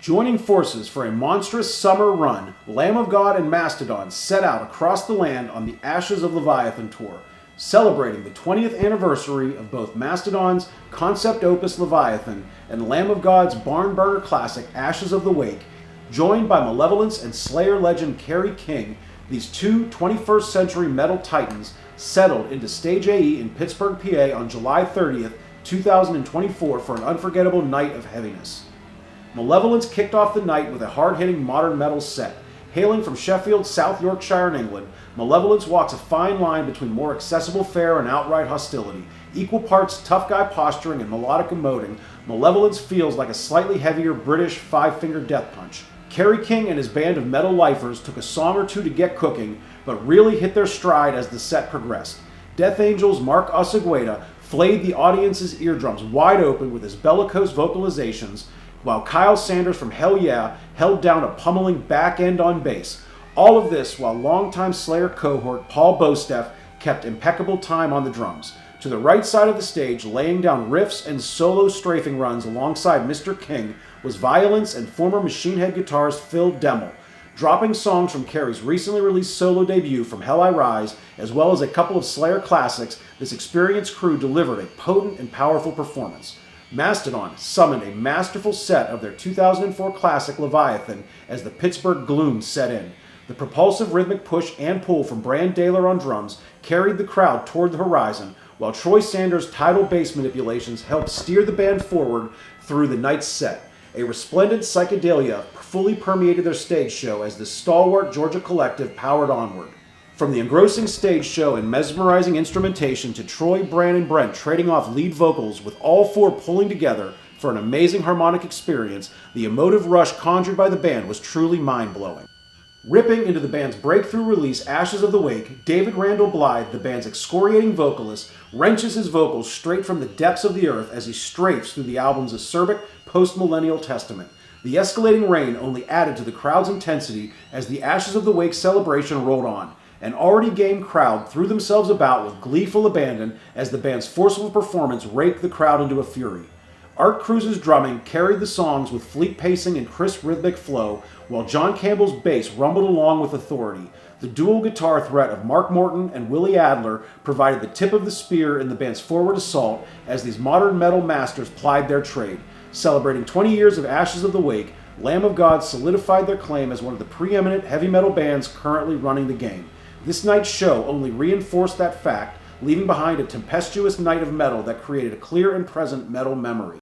Joining forces for a monstrous summer run, Lamb of God and Mastodon set out across the land on the Ashes of Leviathan tour, celebrating the 20th anniversary of both Mastodon's concept opus Leviathan and Lamb of God's barn burner classic Ashes of the Wake. Joined by Malevolence and Slayer legend Kerry King, these two 21st century metal titans settled into Stage AE in Pittsburgh, PA on July 30th, 2024 for an unforgettable night of heaviness. Malevolence kicked off the night with a hard-hitting modern metal set. Hailing from Sheffield, South Yorkshire in England, Malevolence walks a fine line between more accessible fare and outright hostility. Equal parts tough guy posturing and melodic emoting, Malevolence feels like a slightly heavier British five-finger death punch. Kerry King and his band of metal lifers took a song or two to get cooking, but really hit their stride as the set progressed. Death Angel's Mark Osegueda flayed the audience's eardrums wide open with his bellicose vocalizations, while Kyle Sanders from Hell Yeah held down a pummeling back end on bass. All of this while longtime Slayer cohort Paul Bosteph kept impeccable time on the drums. To the right side of the stage, laying down riffs and solo strafing runs alongside Mr. King, was Violence and former Machine Head guitarist Phil Demmel, dropping songs from Kerry's recently released solo debut From Hell I Rise, as well as a couple of Slayer classics. This experienced crew delivered a potent and powerful performance. Mastodon summoned a masterful set of their 2004 classic Leviathan as the Pittsburgh gloom set in. The propulsive rhythmic push and pull from Brand Daler on drums carried the crowd toward the horizon, while Troy Sanders' tidal bass manipulations helped steer the band forward through the night's set. A resplendent psychedelia fully permeated their stage show as the stalwart Georgia collective powered onward. From the engrossing stage show and mesmerizing instrumentation to Troy, Bran, and Brent trading off lead vocals with all four pulling together for an amazing harmonic experience, the emotive rush conjured by the band was truly mind-blowing. Ripping into the band's breakthrough release Ashes of the Wake, David Randall Blythe, the band's excoriating vocalist, wrenches his vocals straight from the depths of the earth as he strafes through the album's acerbic, post-millennial testament. The escalating rain only added to the crowd's intensity as the Ashes of the Wake celebration rolled on. An already game crowd threw themselves about with gleeful abandon as the band's forceful performance raked the crowd into a fury. Art Cruz's drumming carried the songs with fleet pacing and crisp rhythmic flow, while John Campbell's bass rumbled along with authority. The dual guitar threat of Mark Morton and Willie Adler provided the tip of the spear in the band's forward assault as these modern metal masters plied their trade. Celebrating 20 years of Ashes of the Wake, Lamb of God solidified their claim as one of the preeminent heavy metal bands currently running the game. This night's show only reinforced that fact, leaving behind a tempestuous night of metal that created a clear and present metal memory.